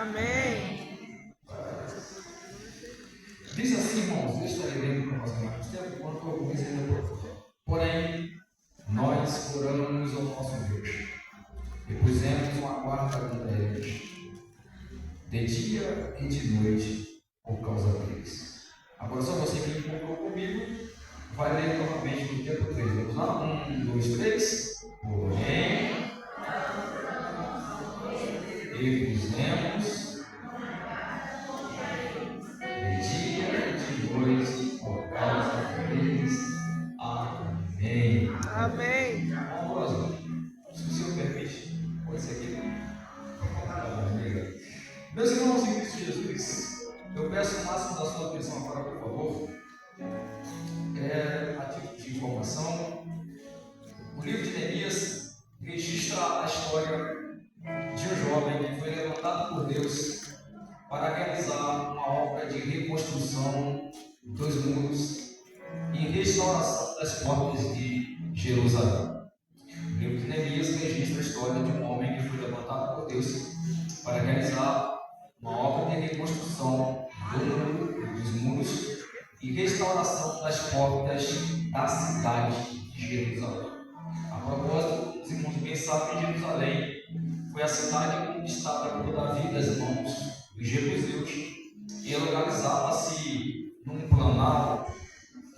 Amém. Diz assim, irmãos, eu estarei lendo para nós mais tempo, quanto eu comecei depois. Porém, nós oramos ao nosso Deus e pusemos uma guarda contra eles, de dia e de noite, por causa deles. Agora, só você que encontrou comigo, vai ler novamente no tempo 3. Vamos lá? 1, 2, 3. Porém, e pusemos de dia e de noite, por causa deles. Amém. Amém. Amorosa, se o Senhor permite, pode ser aqui. Meus irmãos em Cristo Jesus, eu peço o máximo da sua atenção agora, por favor. A título de informação, o livro de Neemias registra a história de um jovem que foi levantado por Deus para realizar uma obra de reconstrução dos muros e restauração das portas de Jerusalém. O livro de Neemias registra a história de um homem que foi levantado por Deus para realizar uma obra de reconstrução dos muros e restauração das portas da cidade de Jerusalém. A propósito, os irmãos bem sabem, Jerusalém foi a cidade conquistada por Davi das mãos dos jebuseus e localizava-se num planalto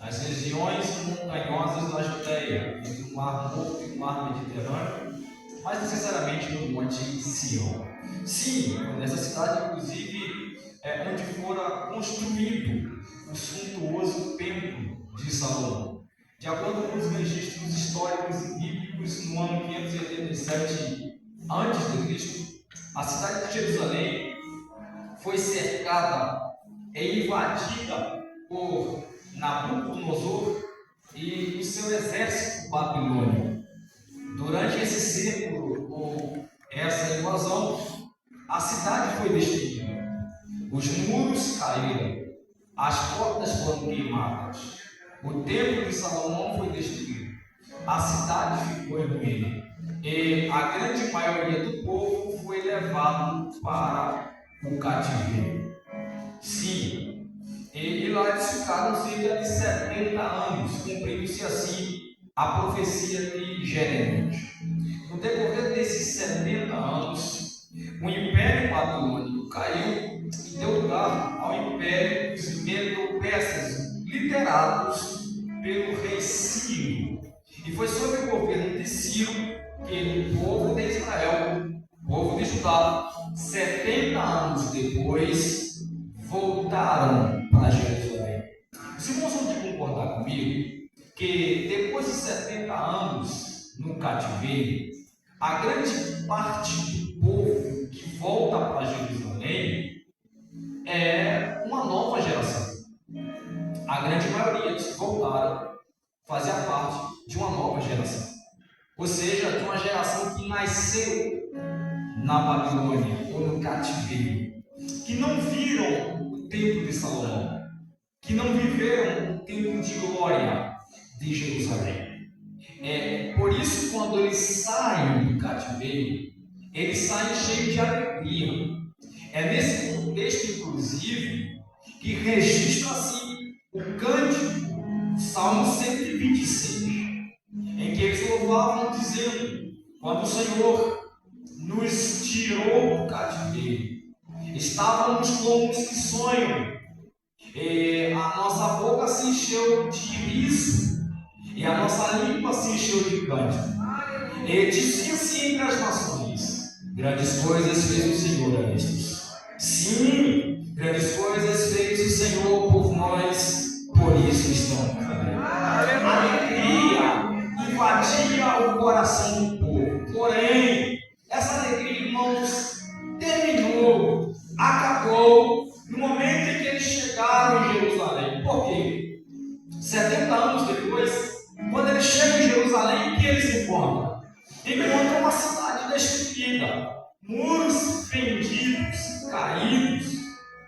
nas regiões montanhosas da Judéia, entre o Mar Morto e o Mar Mediterrâneo, mais necessariamente no Monte Sião. Sim, nessa cidade, inclusive, é onde fora construído o suntuoso Templo de Salomão. De acordo com os registros históricos e bíblicos, no ano 587 a.C., a cidade de Jerusalém foi cercada e invadida por Nabucodonosor e o seu exército babilônico. Durante esse século, ou essa invasão, a cidade foi destruída, os muros caíram, as portas foram queimadas, o templo de Salomão foi destruído, a cidade ficou em ruína e a grande maioria do povo foi levado para o cativeiro. Sim, e lá eles ficaram cerca de 70 anos, cumprindo-se assim a profecia de Jeremias. No decorrer desses 70 anos, o Império Babilônico caiu e deu lugar ao Império dos Medo-Persas, liderados pelo rei Ciro. E foi sob o governo de Ciro que o povo de Israel, o povo de Judá, 70 anos depois, voltaram para Jerusalém. Os irmãos vão de concordar comigo que depois de 70 anos no cativeiro, a grande parte do povo que volta para Jerusalém é uma nova geração. A grande maioria dos que voltaram fazia parte de uma nova geração. Ou seja, de uma geração que nasceu na Babilônia ou no cativeiro, que não viram o templo de Salomão, que não viveram o templo de glória de Jerusalém. Por isso, quando eles saem do cativeiro, eles saem cheios de alegria. É nesse contexto, inclusive, que registra assim o cântico, Salmo 126, em que eles louvavam dizendo: quando o Senhor nos tirou do cativeiro, estávamos como os que sonham, e a nossa boca se encheu de riso, e a nossa língua se encheu de cântico. E dizia-se entre as nações: grandes coisas fez o Senhor a estes. Sim, grandes coisas fez o Senhor por nós, por isso estamos alegres. Alegria invadia o coração do povo. Porém, essa alegria, irmãos, terminou, acabou no momento em que eles chegaram em Jerusalém. Por quê? 70 anos depois, quando eles chegam em Jerusalém, o que eles encontram? Encontram uma cidade destruída, muros fendidos, caídos,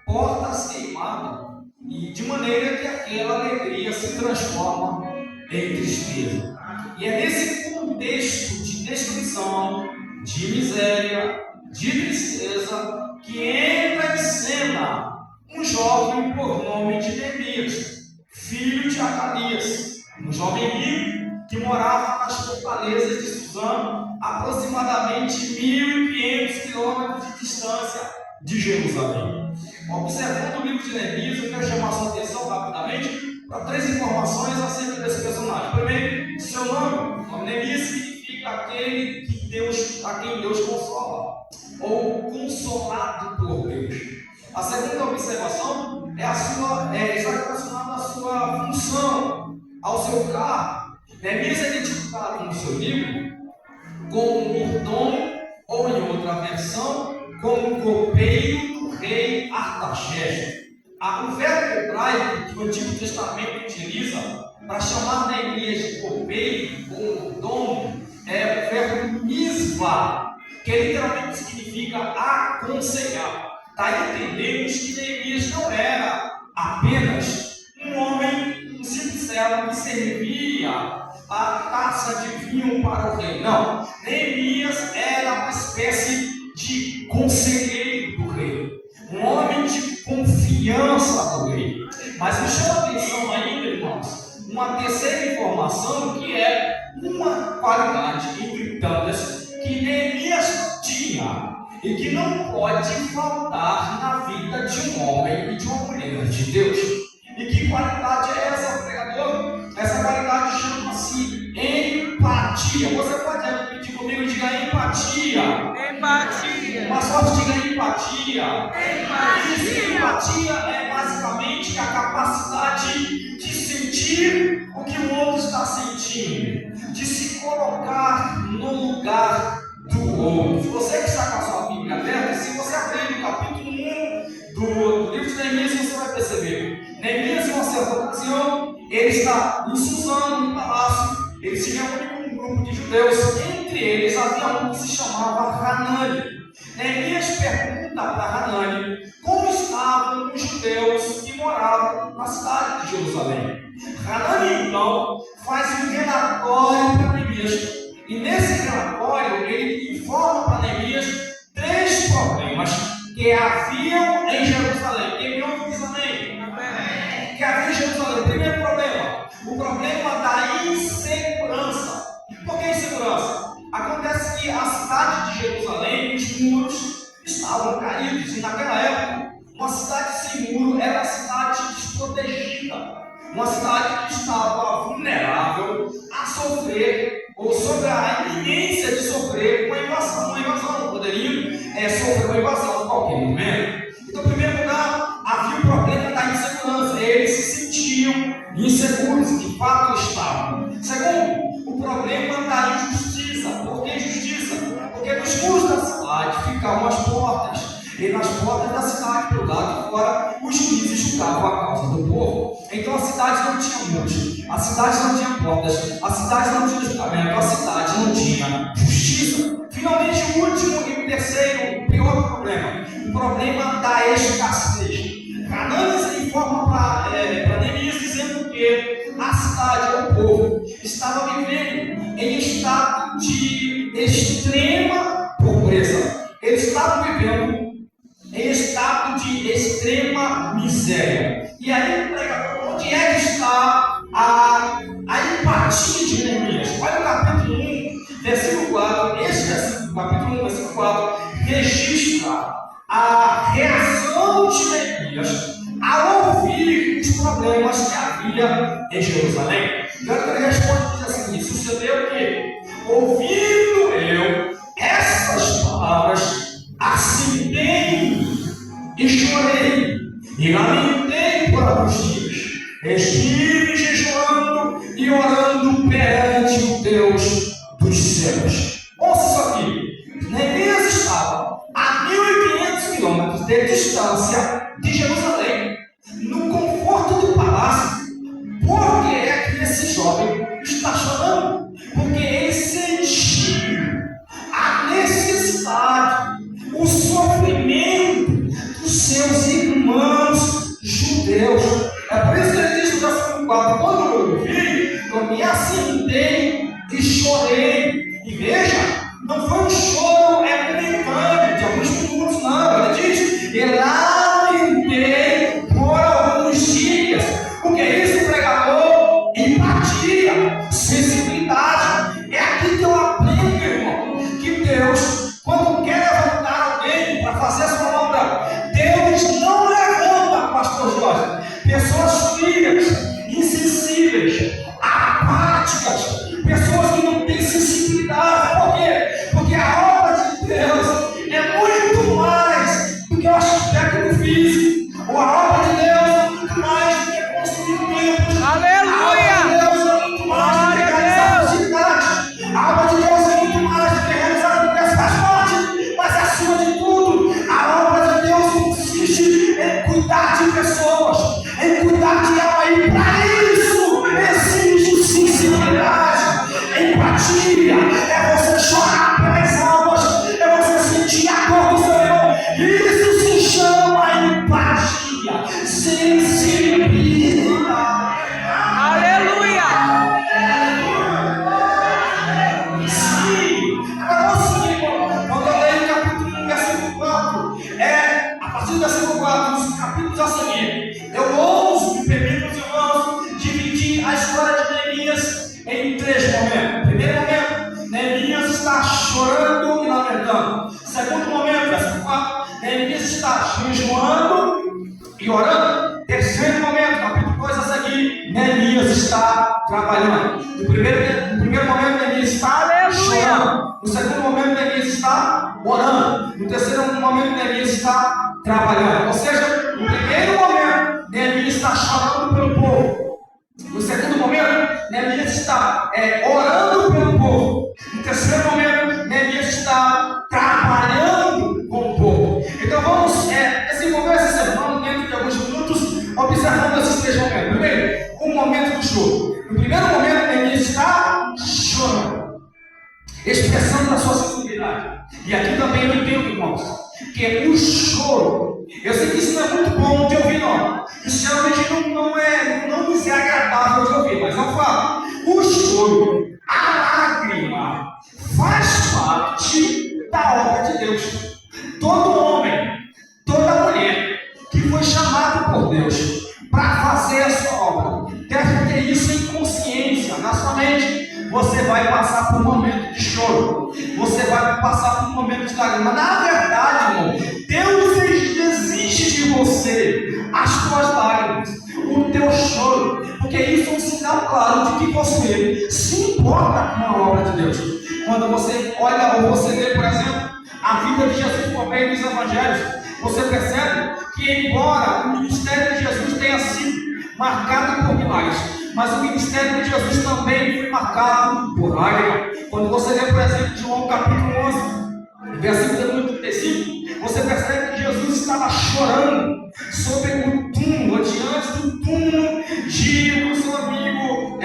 portas queimadas, e de maneira que aquela alegria se transforma em tristeza. E é nesse contexto de destruição, de miséria, de tristeza, que jovem por nome de Neemias, filho de Acalias, um jovem rico que morava nas fortalezas de Suzã, aproximadamente 1.500 quilômetros de distância de Jerusalém. Observando o livro de Neemias, eu quero chamar a sua atenção rapidamente para 3 informações acerca desse personagem. Primeiro, seu nome. O nome Neemias significa aquele a quem Deus consola, ou consolado por Deus. A segunda observação está relacionada à sua função, ao seu cargo. Neemias é identificado no seu livro como mordomo, ou em outra versão, como copeiro do rei Artaxerxes. O verbo hebraico que o Antigo Testamento utiliza para chamar Neemias de copeiro ou mordomo é o verbo misvá, que literalmente significa aconselhar. Daí entendemos que Neemias não era apenas um homem, um simples servo que servia a taça de vinho para o rei. Não, Neemias era uma espécie de conselheiro do rei, um homem de confiança do rei. Mas me chama a atenção ainda, irmãos, uma terceira informação que é uma qualidade entre tantas que Neemias tinha e que não pode faltar na vida de um homem e de uma mulher de Deus. E que qualidade é essa, pregador? Essa qualidade chama-se empatia. Você pode repetir comigo e diga empatia. Empatia. Mais forte, diga empatia. Empatia. Empatia é basicamente a capacidade de sentir o que o outro está sentindo, de se colocar no lugar do outro. Se você que está com a sua Bíblia aberta, se você abrir no capítulo 1 do livro de Neemias, você vai perceber. Neemias, em uma certa ocasião, ele está em Suzã, no palácio. Ele se reúne com um grupo de judeus. Entre eles havia um que se chamava Hanani. Neemias pergunta para Hanani como estavam os judeus que moravam na cidade de Jerusalém. Hanani, então, faz um relatório para Neemias. E nesse relatório, ele informa para Neemias 3 problemas que haviam em Jerusalém. Quem me ouve diz amém? Amém. Que havia em Jerusalém. Primeiro problema, o problema da insegurança. Por que insegurança? Acontece que a cidade de Jerusalém, os muros estavam caídos. E naquela época, uma cidade sem muro era uma cidade desprotegida. Uma cidade que estava vulnerável a sofrer, ou sobre a iminência de sofrer uma invasão. Uma invasão poderiam sofrer uma invasão a qualquer momento. Então, em primeiro lugar, havia o problema da insegurança. Eles se sentiam inseguros, de fato estavam. Segundo, o problema da injustiça. Por que injustiça? Porque nos muros da cidade ficavam as portas. E nas portas da cidade, pelo lado de fora, os juízes julgavam a causa do povo. Então a cidade não tinha muros, a cidade não tinha portas, a cidade não tinha julgamento, a cidade não tinha justiça. Finalmente, o último e o terceiro, o pior problema, o problema da escassez. Hanani informa para Neemias dizendo que a cidade, ou o povo, estava vivendo em estado de extrema pobreza. Eles estavam vivendo em estado de extrema miséria. E aí, pregador, onde é que está a empatia de Neemias? Olha o capítulo 1, versículo 4. Esse versículo, capítulo 1, versículo 4, registra a reação de Neemias ao ouvir os problemas que havia em Jerusalém. Então ele responde e diz assim: sucedeu que, ouvindo eu essas palavras, assentei e chorei e lamentei por alguns dias. Estive jejuando e orando perante o Deus dos céus. Ouça isso aqui. Neemias estava a 1.500 quilômetros de distância de Jerusalém, no conforto do palácio. Por que é que esse jovem está chorando? Porque ele sentiu a necessidade, o sofrimento dos seus irmãos judeus. É por isso que ele diz no versículo 4: quando eu ouvi, eu me assentei e chorei. E veja, não foi um choro momentâneo, de alguns minutos, não. Ele diz: e lamentei por fazer a sua obra. Deus não levanta, pastor Jorge, pessoas frias, insensíveis, apáticas, pessoas que não têm sensibilidade. Por quê? Porque a obra de Deus é muito mais do que o aspecto físico. A obra de Deus é muito mais do que construir templos. Aleluia! A obra de Deus é muito mais do que realizar cidades. A obra de Deus é muito mais do que realizar diversas partes. Mas acima de tudo, a obra de Deus consiste em cuidar de pessoas, em cuidar de alma. E para isso exige sensibilidade, empatia. É você chorar pelas almas, é você sentir a dor do Senhor. Isso se chama empatia, sensibilidade. Aleluia! Sim. Agora você, quando eu leio o capítulo 1, versículo 4, a partir do versículo 4, os capítulos a seguir, eu ouso, me permito, meus irmãos, dividir a história de Neemias em 3 momentos. Primeiro momento, Neemias está chorando e lamentando. Segundo momento, versículo 4, Neemias está jejuando e orando. Terceiro momento, capítulo 2 a seguir, Neemias está trabalhando. No primeiro momento, Neemias está chorando. No segundo momento, Neemias está orando. No terceiro momento, Neemias está trabalhando. Ou seja, no primeiro momento, Neemias está chorando pelo povo. No segundo momento, Neemias está orando pelo povo. No terceiro momento, Neemias está trabalhando com o povo. Então vamos desenvolver esse sermão dentro de alguns minutos, observando esses 3 momentos. Primeiro, o momento do choro. No primeiro momento, Neemias está chorando, expressando a sua sensibilidade. E aqui também eu entendo, irmãos, que é o choro. Eu sei que isso não é muito bom de ouvir, não. Isso geralmente não nos é agradável de ouvir, mas eu falo. O choro, a lágrima, faz parte da obra de Deus. Todo homem, toda mulher que foi chamado por Deus para fazer a sua obra, deve ter isso em consciência, na sua mente. Você vai passar por um momento de choro, você vai passar por um momento de lágrima. Na verdade, irmão, Deus exige de você as tuas lágrimas, o teu choro, porque isso é um sinal claro de que você se importa com a obra de Deus. Quando você olha ou você lê, por exemplo, a vida de Jesus por meio dos evangelhos, você percebe que, embora o ministério de Jesus tenha sido marcado por milagres, mas o ministério de Jesus também foi marcado por lágrimas. Quando você lê, por exemplo, João capítulo 11, versículo 35, você percebe que Jesus estava chorando sobre o túmulo, diante do túmulo do seu amigo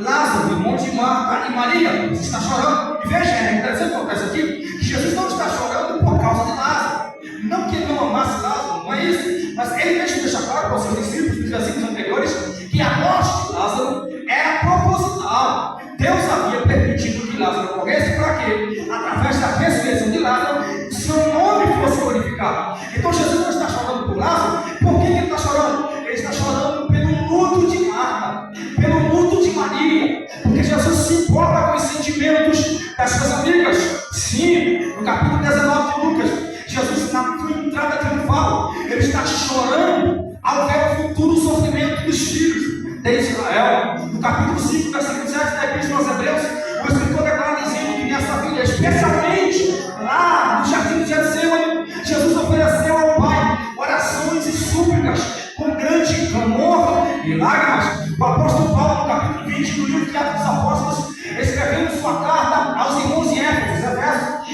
Lázaro, irmão de Marta e Maria. Ele está chorando. E veja, é interessante o que acontece aqui, que Jesus não está chorando por causa de Lázaro. Não que ele não amasse Lázaro, não é isso. Mas ele mesmo deixa claro para os seus discípulos, nos versículos anteriores, que a morte de Lázaro era proposital. Deus havia permitido que Lázaro morresse para quê? Através da ressurreição de Lázaro, seu nome fosse glorificado. Então Jesus não está chorando por Lázaro. Por que ele está chorando? Ele está chorando pelo luto de Marta, pelo luto de Maria, porque Jesus se importa com os sentimentos das suas amigas. Sim, no capítulo 19 de Lucas, Jesus, na sua entrada triunfal, ele está chorando ao ver o futuro sofrimento dos filhos de Israel. No capítulo 5, versículo 7 da Epístola aos Hebreus, o escritor declara dizendo que nessa vida, especialmente lá no jardim de Getsemane, Jesus ofereceu ao Pai orações e súplicas com grande clamor e lágrimas. O apóstolo Paulo, no capítulo 20 do livro de Atos dos Apóstolos, escrevendo sua carta aos irmãos em Éfeso,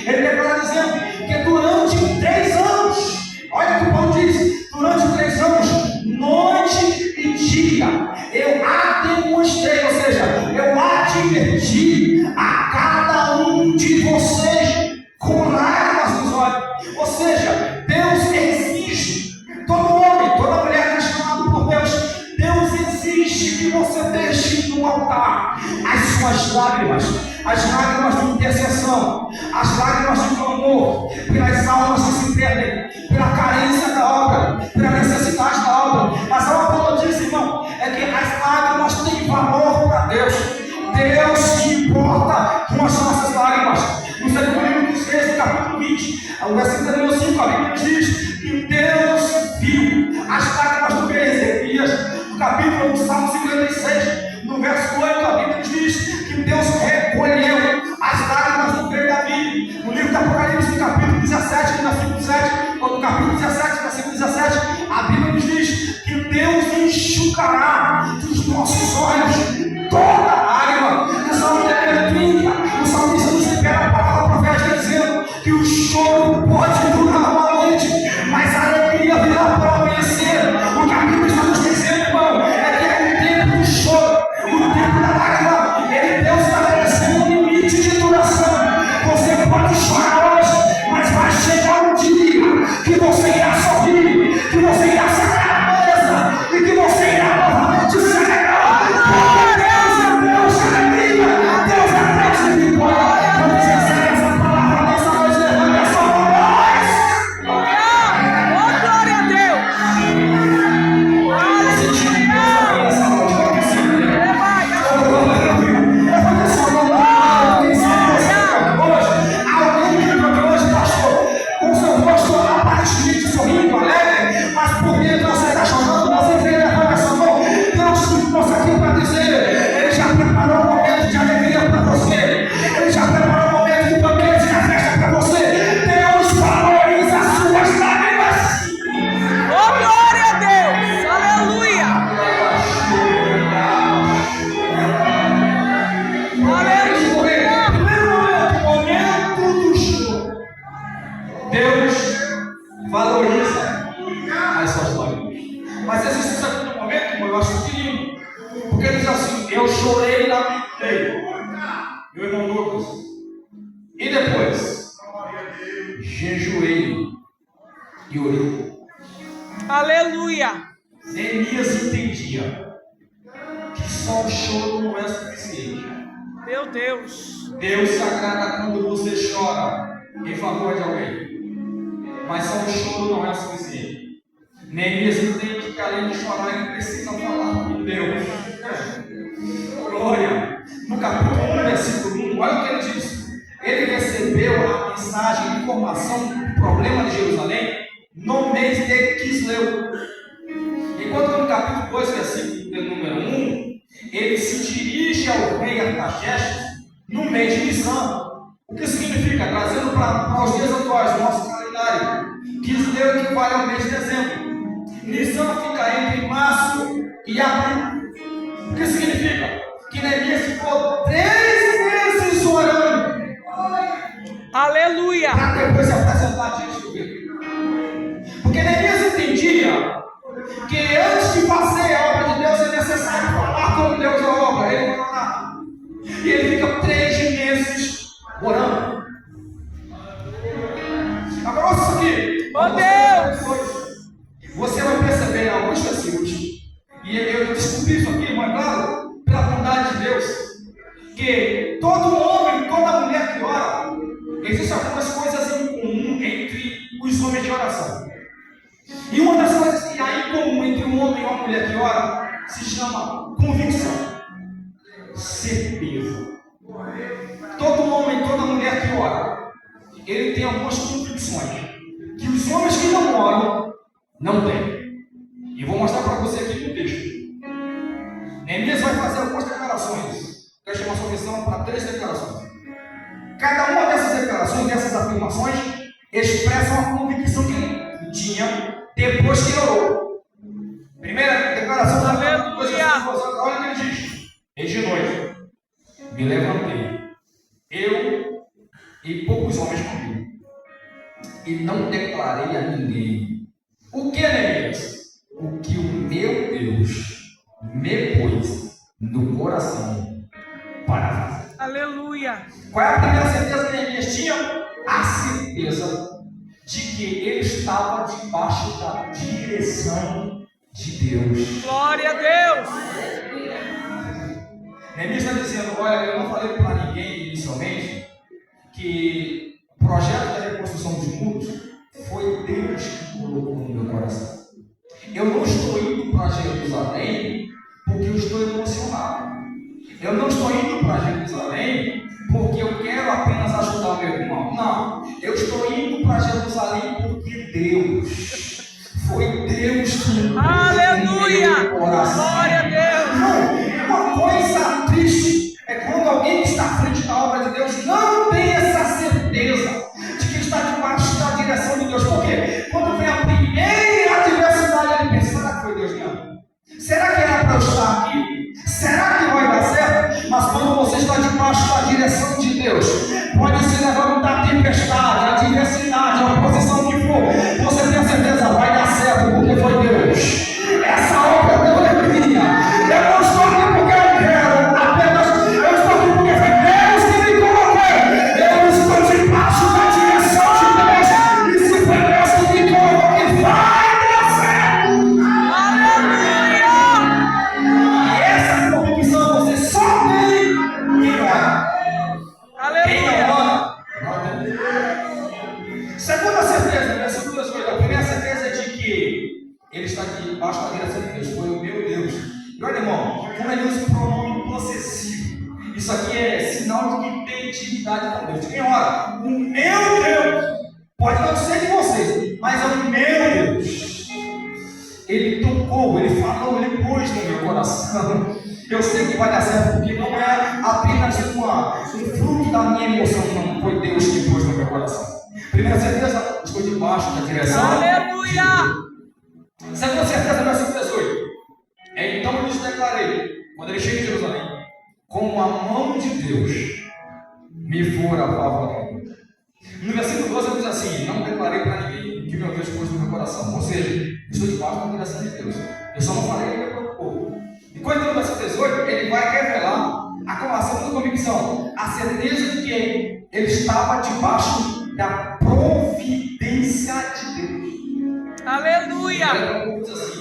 ele declara dizendo que durante 3 anos, olha o que Paulo diz, durante 3 anos, noite e dia, eu a demonstrei, ou seja, eu adverti a cada um de vocês com lágrimas nos olhos. Ou seja, Deus exige, todo homem, toda mulher que é chamado por Deus, Deus exige que você deixe no altar as suas lágrimas, as lágrimas de intercessão, as lágrimas de clamor, pelas almas que se perdem, pela carência da obra, pela necessidade da obra. Mas a Paulo diz, irmão, é que as lágrimas têm valor para Deus. Deus se importa com as nossas lágrimas. No segundo livro dos Reis, no capítulo 20, o versículo capítulo 5, a Bíblia nos diz que Deus viu as lágrimas do rei Ezequias. No capítulo do Salmo 56, no verso 8, a Bíblia nos diz que Deus recolheu as lágrimas do rei Davi. No livro do Apocalipse, no capítulo 17, no versículo 7, ou no capítulo 17, versículo 17, a Bíblia nos diz que Deus enxugará dos nossos olhos toda a lágrima. No Salmo 30, o salmista nos libera a palavra profética dizendo que o choro pode durar uma noite, mas a alegria virá para o amanhecer. O que a Bíblia está nos dizendo, irmão, é que é o tempo do choro, o tempo da lágrima. Deus estabeleceu um limite de duração. Você pode chorar hoje, mas vai chegar um dia que você irá sorrir, que você irá sacar a mesa e que você irá novamente celebrar. Porque Deus é Deus de alegria, Deus é Deus de vitória. Quando você recebe essa palavra nessa noite, levante a sua voz. Glória a Deus. Aleluia. Neemias entendia que só o choro não é suficiente. Meu Deus. Deus se agrada quando você chora em favor de alguém, mas só o choro não é suficiente. Neemias entende que além de chorar ele precisa falar com Deus. Glória. No capítulo 1, versículo 1, olha o que ele diz. Ele recebeu a mensagem, a informação do problema de Jerusalém no mês de Quisleu. Enquanto no capítulo 2, versículo de número 1, ele se dirige ao rei Artaxerxes no mês de Nissan. O que significa? Trazendo para os dias atuais, do nosso calendário, Quisleu equivale ao mês de dezembro. Nissan fica entre março e abril. O que significa? Que Neemias ficou 3 meses orando. Aleluia. Para depois se apresentar diante do rei. Porque Neemias entendia que antes de fazer a obra de Deus é necessário falar como Deus é a obra. Ele não orar. E ele fica 3 meses orando. Agora ouça isso aqui. Oh Deus! Você vai perceber na luz desse último. E eu descobri isso aqui, mas claro, pela bondade de Deus, que todo homem, toda mulher que ora, existem algumas coisas em comum entre os homens de oração. E uma das coisas que há em comum entre um homem e uma mulher que ora se chama convicção, certeza. Todo homem, toda mulher que ora, ele tem algumas convicções que os homens que não oram não têm. E vou mostrar para você aqui no texto. Neemias vai fazer algumas declarações. Eu chamo a sua missão para 3 declarações. Cada uma dessas declarações, dessas afirmações, expressa uma convicção que ele tinha depois que ele orou. Primeira declaração da Aleluia. olha o que ele diz. E de noite me levantei, eu e poucos homens comigo, e não declarei a ninguém. O que, Neemias? O que o meu Deus me pôs no coração para fazer. Aleluia. Qual é a primeira certeza que Neemias tinha? A certeza de que ele estava debaixo da direção de Deus. Glória a Deus. Neemias está dizendo, olha, eu não falei para ninguém inicialmente que o projeto da reconstrução dos muros foi Deus que colocou no meu coração. Eu não estou indo para Jerusalém porque eu estou emocionado. Eu não estou indo para Jerusalém porque eu quero apenas ajudar meu irmão. Não, eu estou indo para Jerusalém Deus. Foi Deus que Aleluia! o coração. Glória a Deus! Não, uma coisa triste é quando alguém que está à frente da obra de Deus não tem essa certeza de que está debaixo da direção de Deus. Por quê? Quando vem a primeira adversidade, ele pensa: será que foi Deus mesmo? Será que era para eu estar aqui? Será que vai dar certo? Mas quando você está debaixo da direção de Deus, pode se levantar a tempestade, a adversidade, a oposição que for, você tem a certeza, vai dar certo, porque foi Deus. Essa obra deu alegria. Eu não estou aqui porque eu quero, apenas eu estou aqui porque foi Deus que me colocou. Eu estou debaixo da direção de Deus. E se foi Deus que me colocou, vai dar certo. Aleluia! E essa convicção você só tem quem ora. Quem Aleluia! não ora, não tem. Segunda certeza, versículo 18. A primeira certeza é de que ele está aqui embaixo da direção de Deus. Foi o meu Deus. E olha, irmão, como ele usa o pronome possessivo, isso aqui é sinal de que tem intimidade com Deus. Quem ora? O meu Deus. Pode não ser de vocês, mas é o meu Deus. Ele tocou, ele falou, ele pôs no meu coração. Eu sei que vai dar certo, porque não é apenas um fruto da minha emoção, não. Foi Deus que pôs no meu coração. Primeira certeza, estou debaixo da direção. Aleluia! Segunda certeza, versículo 18. Então eu lhes declarei, quando ele chega em Jerusalém, como a mão de Deus me fora favorável. No versículo 12 ele diz assim: não declarei para ninguém que meu Deus pôs no meu coração. Ou seja, estou debaixo da direção de Deus. Eu só não falei ainda para o povo. E quando no versículo 18, ele vai revelar a segunda convicção, a certeza de que ele estava debaixo da providência de Deus. Aleluia! Ele diz assim,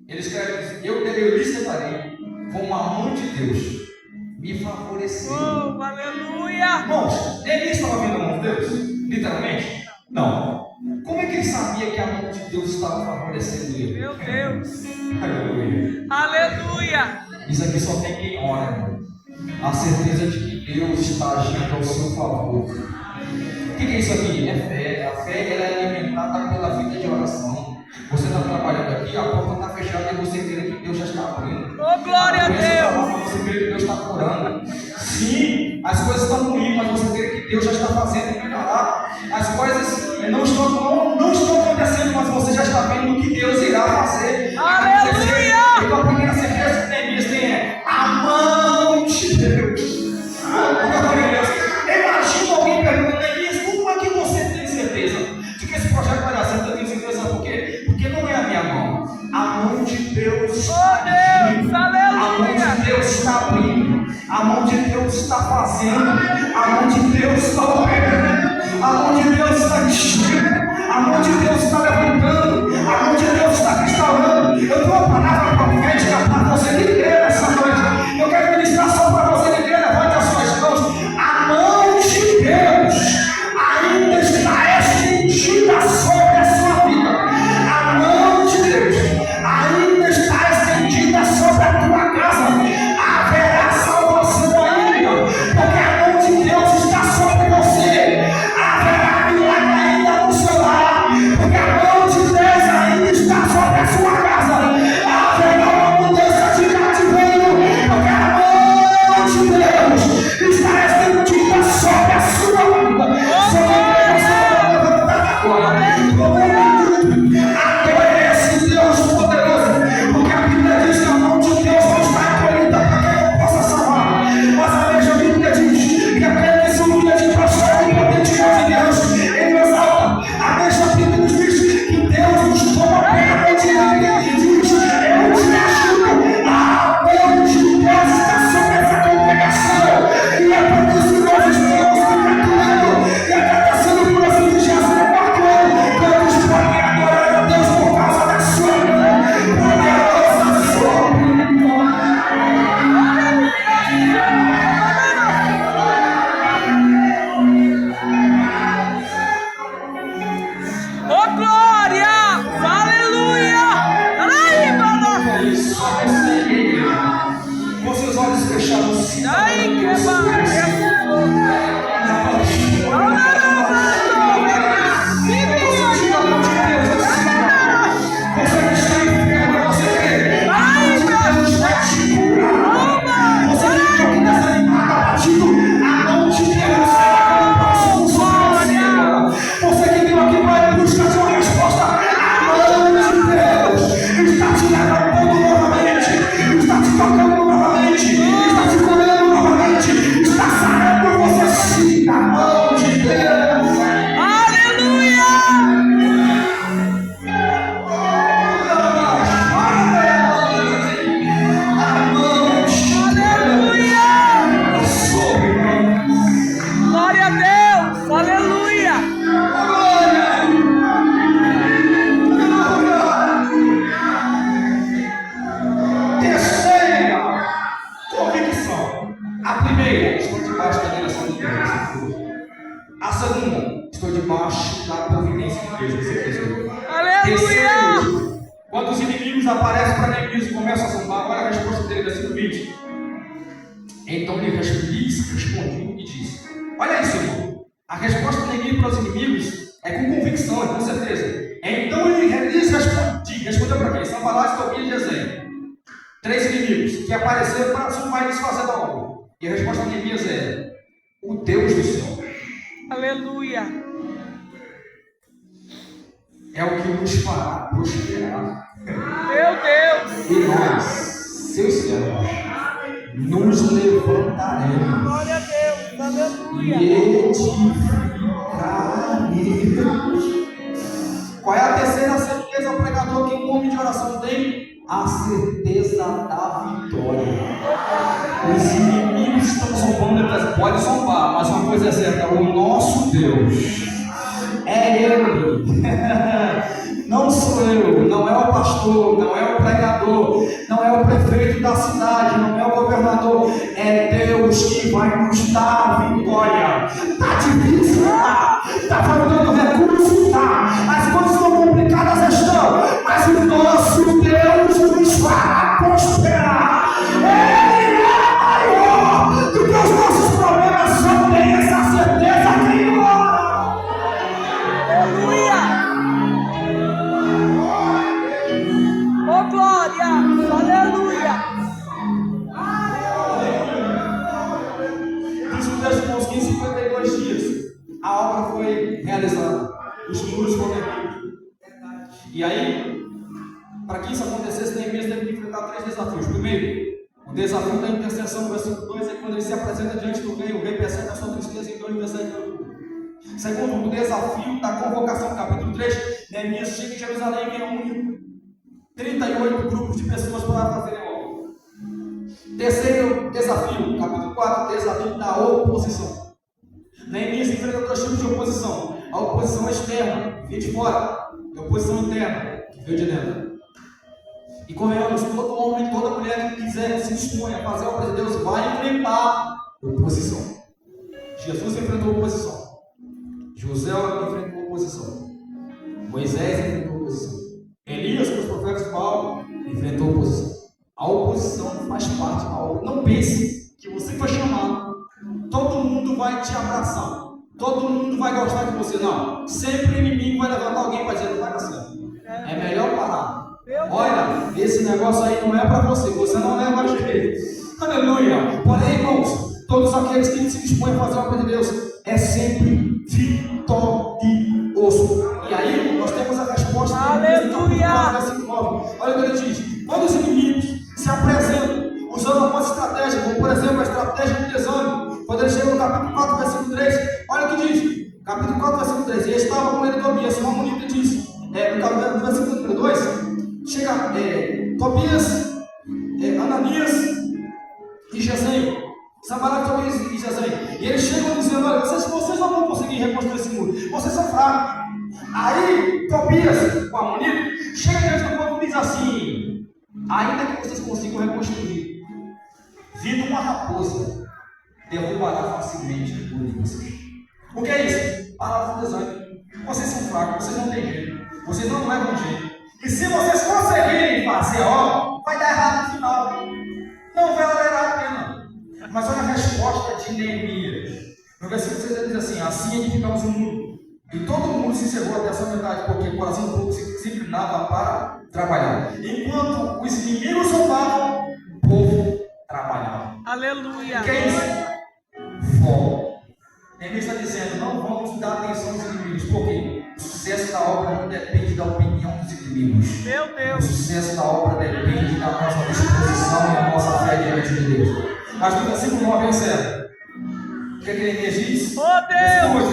ele escreve: eu lhes declarei, como a mão de Deus me favoreceu. Oh, aleluia! Irmãos, ele estava vendo a mão de Deus? Literalmente? Não. Como é que ele sabia que a mão de Deus estava favorecendo ele? Meu Deus! Aleluia. Aleluia! Isso aqui só tem quem ora, irmão. A certeza de que Deus está agindo ao seu favor. O que é isso aqui? É fé. A fé ela é alimentada pela vida de oração. Você está trabalhando aqui, a porta está fechada e você crê que Deus já está abrindo. Oh, glória a Deus! Você crê que Deus está curando. Sim, as coisas estão ruins, mas você crê que Deus já está fazendo melhorar. As coisas não estão acontecendo, mas você já está vendo o que Deus irá fazer. Aleluia! Então a primeira certeza que Neemias tem é a mão de Deus. Imagina alguém perguntando: Neemias, como é que você tem certeza de que esse projeto vai dar certo? Eu tenho certeza por quê? Porque não é a minha mão. A mão de Deus está agindo. A mão de Deus está abrindo. A mão de Deus está fazendo. A mão de Deus está operando. A mão de Deus está enchendo. A mão de Deus está levantando. A mão de Deus está restaurando. Eu tenho uma palavra profética para você que crê nessa noite. Eu quero ministrar só para você que crê. Levante as suas mãos. A mão de Deus ainda está estendida sobre a sua vida. A mão de Deus ainda está estendida sobre a tua casa. Haverá salvação ainda, porque a mão de Deus está sobre você. Haverá milagre ainda no seu lar, porque a mão de Deus ainda está sobre a sua casa. Haverá uma mudança de cativeiro, porque a mão de Deus está estendida sobre a sua vida. Adore esse Deus poderoso, porque a Bíblia diz que a mão de Deus não está encolhida para que não possa salvar. Mas a mesma Bíblia diz que aquele que se humilha de prostrado diante de Deus, ele exalta. A mesma Bíblia nos diz que Deus nos toma pela mão direita e diz: eu te ajudo. A mão de Deus está sobre essa congregação, e é por isso que nós estamos cantando e agradecendo por esse 24º ano. Todos podem adorar a Deus. Terceiro, Aleluia! quando os inimigos aparecem para Neemias e começam a zombar, olha a resposta dele, versículo 20. Então ele respondiu e disse: olha isso, irmão. A resposta do inimigo para os inimigos é com convicção, é com certeza. Então ele respondeu para quem? Sanbalate, Tobias e Gesem. 3 inimigos que apareceram para zombar e desfazer da obra. E a resposta de Neemias é: o Deus do céu Aleluia! é o que nos fará prosperar. Meu Deus! E nós, seus servos, nos levantaremos Glória a Deus! Aleluia! e edificaremos. Qual é a terceira certeza, pregador, que um homem de oração tem? A certeza da vitória. Os inimigos estão zombando, pode zombar, mas uma coisa é certa: o nosso Deus é Ele. Não sou eu, não é o pastor, não é o pregador, não é o prefeito da cidade, não é o governador, é Deus que vai nos dar a vitória. Está difícil, está faltando recurso, tá? As coisas estão complicadas, estão, mas o nosso Deus nos fará prosperar. Ele é maior do que os nossos problemas, só tem essa certeza que ora. Aleluia! Oh, glória! Aleluia! Diz o texto, irmãos, que em 52 dias a obra foi realizada, os muros foram erguidos. E aí, para que isso acontecesse, Neemias teve que enfrentar 3 desafios. Primeiro, o desafio da intercessão, no versículo 2, é quando ele se apresenta diante do rei, o rei percebe a sua tristeza em 2:17. Segundo, o desafio da convocação, capítulo 3, Neemias chega em Jerusalém e reúne 38 grupos de pessoas para fazerem a obra. Terceiro desafio, capítulo 4, desafio da oposição. Neemias enfrenta 2 tipos de oposição: a oposição externa, que veio de fora, e a oposição interna, que veio de dentro. E convenhamos, todo homem, toda mulher que quiser, se dispõe a fazer a obra de Deus, vai enfrentar oposição. Jesus enfrentou oposição. José enfrentou oposição. Moisés enfrentou oposição. Elias, com os profetas de Baal, enfrentou oposição. A oposição faz parte da obra. Não pense que você foi chamado, todo mundo vai te abraçar, todo mundo vai gostar de você. Não. Sempre o inimigo vai levantar alguém para dizer: não vai dar certo. É melhor parar. Olha, esse negócio aí não é para você, você não leva jeito. Aleluia. Porém, irmãos, todos aqueles que se dispõem a fazer a obra de Deus é sempre vitorioso. E aí nós temos a resposta. Aleluia. Olha o que ele diz: quando os inimigos se apresentam usando alguma estratégia, como por exemplo a estratégia do desânimo, quando ele chega no capítulo 4, versículo 3, olha o que diz, capítulo 4, versículo 3: e estava com ele Tobias, uma bonita diz, no versículo número 2, chega Tobias, Ananias e Gesem, Sanbalate, Tobias e Gesem, e eles chegam dizendo: olha, vocês não vão conseguir reconstruir esse muro, vocês são fracos. Aí Tobias, o amonito, chega diante do povo e diz assim: ainda que vocês consigam reconstruir, vindo uma raposa, derrubará facilmente o muro de vocês. O que é isso? Palavra do desânimo. Vocês são fracos, vocês não têm jeito, vocês não levam jeito. E se vocês conseguirem fazer a obra, vai dar errado no final. Não vai valer a pena. Mas olha a resposta de Neemias. No versículo 6 ele diz assim: assim edificamos o muro. E todo mundo se encerrou até essa metade, porque o coração do povo se inclinava para trabalhar. Enquanto os inimigos zombavam, o povo trabalhava. Aleluia. O que é isso? Foco. Neemias está dizendo: não vamos dar atenção aos inimigos, porque o sucesso da obra não depende da opinião dos inimigos. Meu O Deus. sucesso da obra depende da nossa disposição e da nossa fé diante de Deus. Mas no versículo 9 é certo. O que Neemias diz? Oh, Deus.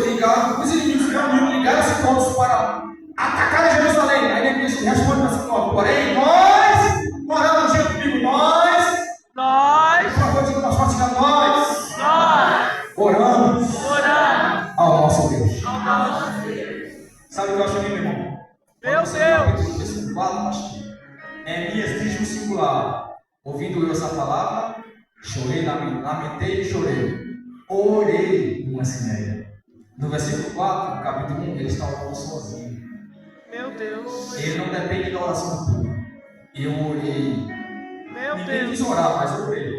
Os inimigos ligaram-se todos para atacar Jerusalém. Aí Neemias responde no versículo 9: porém, nós, moramos junto comigo, nós, oramos ao nosso Deus. Sabe o que eu acho lindo, irmão? Meu Deus. Esse Neemias diz no singular: ouvindo eu essa palavra, chorei, lamentei e chorei. Orei uma sinéia. No versículo 4, capítulo 1, ele está orando sozinho. Meu Deus. Ele não depende da oração do povo. Eu orei. Meu Ninguém Deus. quis orar, mas eu orei.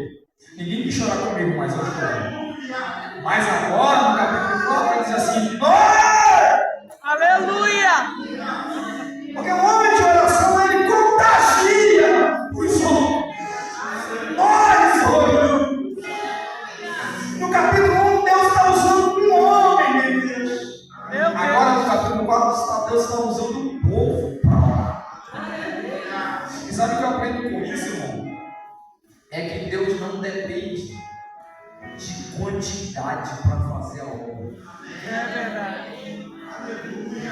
Ninguém quis chorar comigo, mas eu chorei. Mas agora, no capítulo 4, ele diz assim: Aleluia. porque o homem de oração, ele contagia os outros. Ore, Senhor. No capítulo 1, Deus está usando um homem, meu Deus. Meu Deus. Agora, no capítulo 4, Deus está usando um povo para orar. E sabe o que eu aprendo com isso, irmão? É que Deus não depende de quantidade para fazer a obra. É verdade.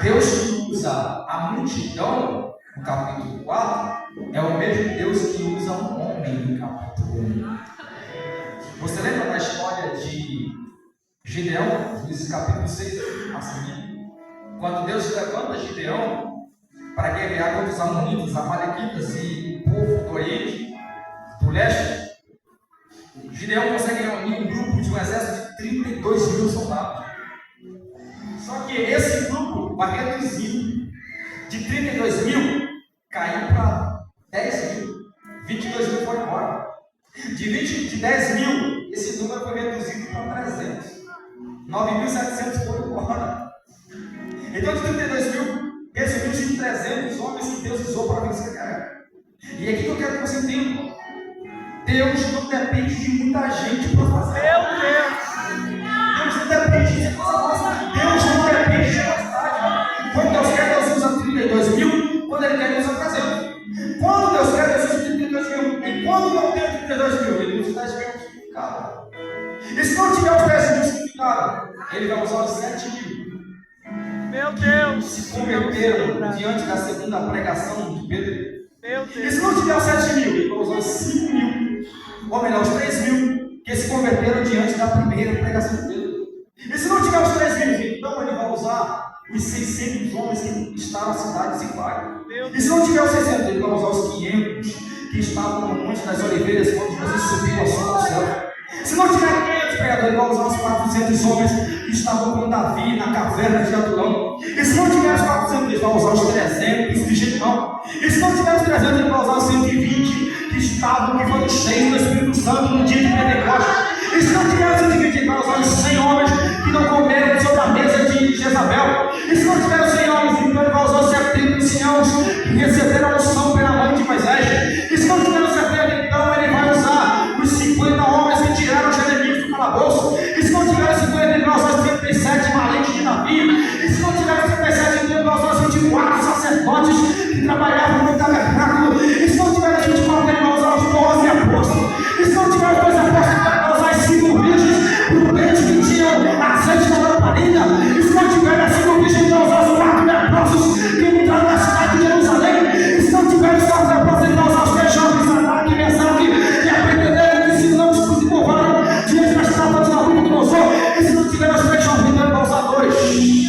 Deus que usa a multidão, no capítulo 4, é o mesmo Deus que usa um homem no capítulo 1. Você lembra da história de Gideão, Juízes capítulo 6, a seguir? Quando Deus levanta Gideão para guerrear contra os amonitas, amalequitas e o povo do Oriente, do Leste, Gideão consegue reunir um grupo de um exército de 32 mil soldados. Só que esse grupo vai reduzindo. De 32 mil, caiu para 10 mil. 22 mil foram embora. De 10 mil, esse número foi reduzido para 300. 9.700 foram embora. Então, de 32 mil, resumiu-se em 300 homens que Deus usou para vencer a guerra. E aqui que eu quero que você entenda: Deus não depende de muita gente para fazer. Meu Deus. Deus não depende de coisa. Deus não depende de capacidade. Quando Deus quer, Deus usa 32 mil. Quando Ele quer, Deus usa 300. Quando Deus quer, Deus usa 32 mil. E quando não tem 32 mil, Ele usa 10 mil significado. E se não tiver os 10 mil significado, Ele vai usar os 7 mil. Meu Deus. Se converteram diante da segunda pregação de Pedro. Meu E Deus. se não tiver os 7 mil, Ele vai usar os 5 mil. Ou melhor, os 3 mil que se converteram diante da primeira pregação de Pedro. E se não tiver os 3 mil, então Ele vai usar os 600 homens que estavam nas cidades e bairros. E se não tiver os 600, Ele vai usar os 500 que estavam no Monte das Oliveiras quando Jesus subiu ao céu. Se não tiver 500 pregadores, Ele vai usar os 400 homens que estavam com Davi na caverna de Adulão. E se não tiver os 400, Ele vai usar os 300 de Gideão. E se não tiver os 300, Ele vai usar os 120 que foram cheios do Espírito Santo no dia de Pentecostes. E se não tiver os 120, Ele vai usar os 100 homens que não comeram sobre a mesa de Jezabel. E se não tiver os 100 homens, então Ele vai usar os 70 anciãos que receberam a unção pela mão de Moisés. E se não tiver os 70, então Ele vai usar os 50 homens que tiraram os inimigos do calabouço. E se não tiver os 50, Ele vai usar os 37 valentes de Davi. E se não tiver os 37, Ele vai usar os 24 sacerdotes que trabalhavam no tabernáculo. E se não tiver os 24, Ele vai usar os 12 apóstolos. E se não tiver os 12 apóstolos, Ele vai usar as 5 virgens prudentes que tinham azeite na lamparina. E se não tiver as 5 virgens, Ele vai usar os 4 leprosos que entraram na cidade de Jerusalém. E se não tiver os 4 leprosos, Ele vai usar os 3 jovens, Sadraque, Mesaque e Abednego, que se não se curvaram diante da estátua de Nabucodonosor. E se não tiver os 3 jovens, Ele vai usar 2.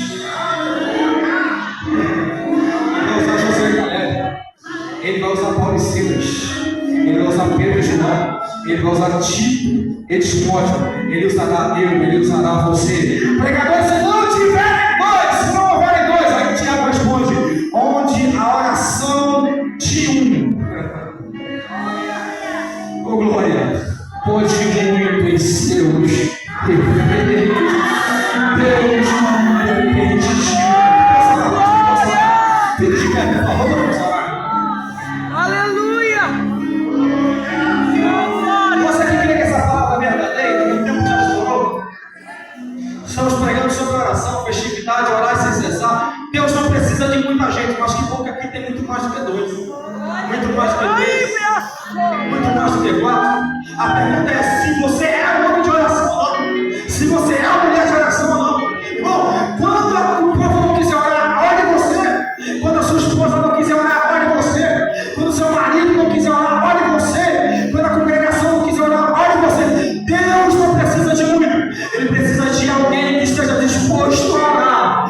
Ele vai usar Paulo e Silas, Ele vai usar Pedro e João, Ele vai usar Tito e Timóteo, Ele usará eu, Ele usará você. Pregador, se não tiverem 2, se não houverem 2, aí Tiago responde: onde a oração de oh glória, pode muito em seus perfeitos. Deus não depende de Aleluia. Você que crê que essa palavra é verdadeira, no tempo de Astorão, estamos pregando sobre oração, festividade, orar sem cessar. Deus não precisa de muita gente, mas que bom que aqui tem muito mais do que 2, muito mais do que 3, muito mais do que 4. A pergunta é se você é homem de oração ou não, se você é uma mulher de oração ou não. Irmão, quando o povo não quiser orar, ore você. Quando a sua esposa não quiser orar, ore você. Quando o seu marido não quiser orar, ore você. Quando a congregação não quiser orar, ore você. Deus não precisa de muito, Ele precisa de alguém que esteja disposto a orar,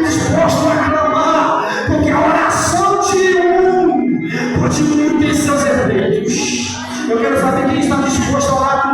disposto a clamar, porque a oração de pode muito em seus efeitos. Eu quero saber quem está disposto a orar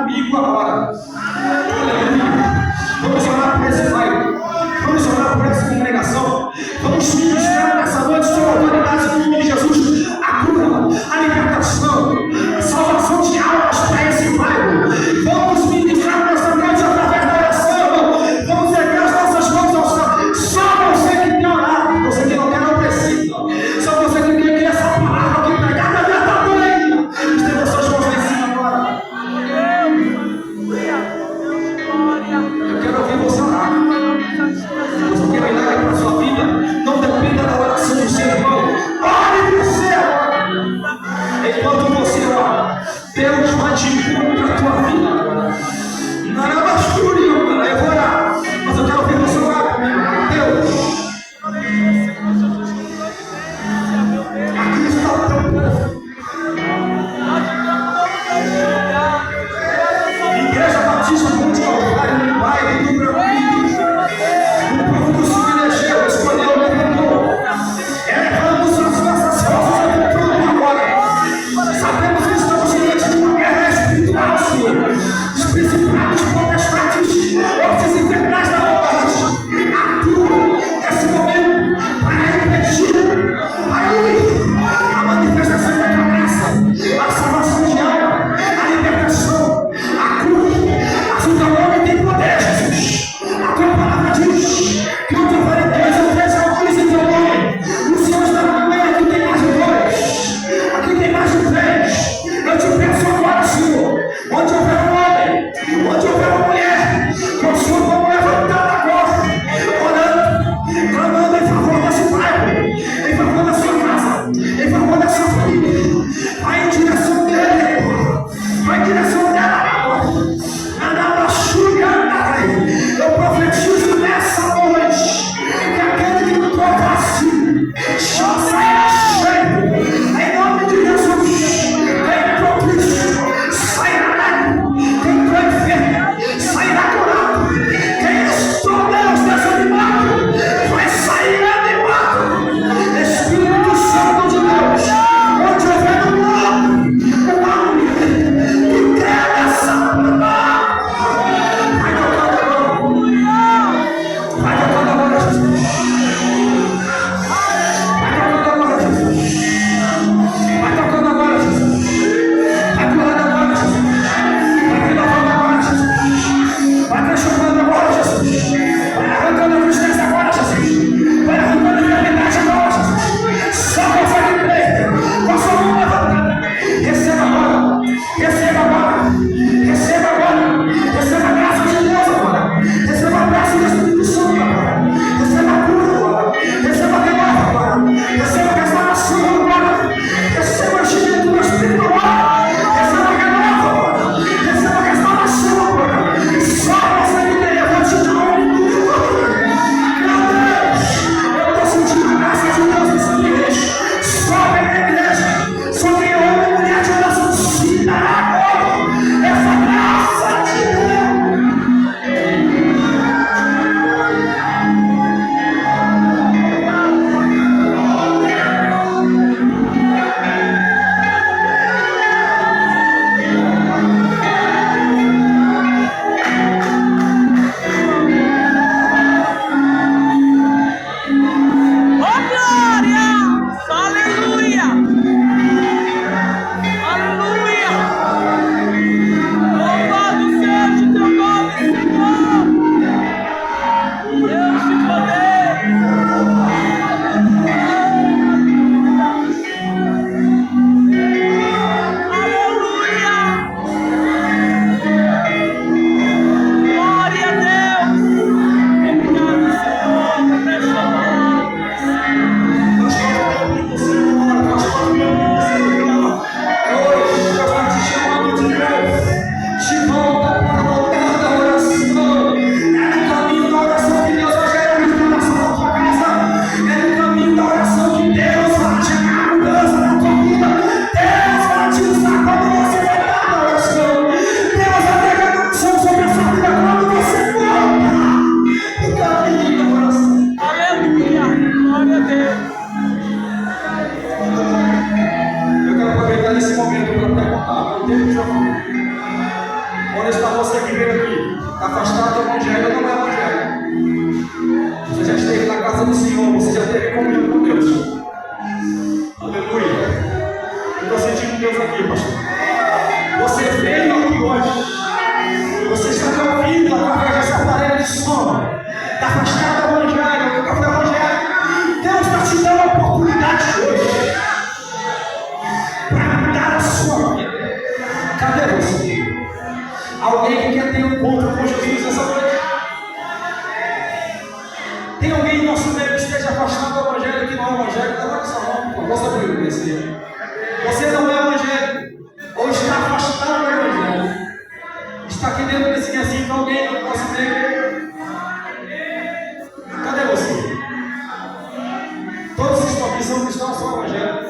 missão cristã, só o evangelho.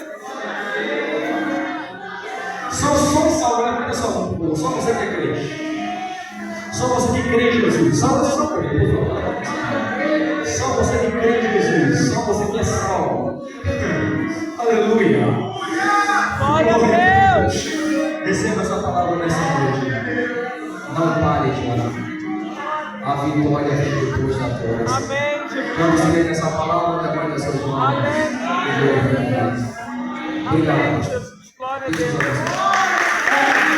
Só salvo, né? Olha só você que é crente. Só você que crê em Jesus. Só crê, por favor. Só você que crê em Jesus. Só você que é salvo. Aleluia. Glória a Deus. Receba essa palavra nessa noite. Não pare de orar. A vitória vem depois da prova. Amém, Jesus. Quando você lê essa palavra, levanta suas mãos. Amém. Obrigado. Jesus. Glória a Deus.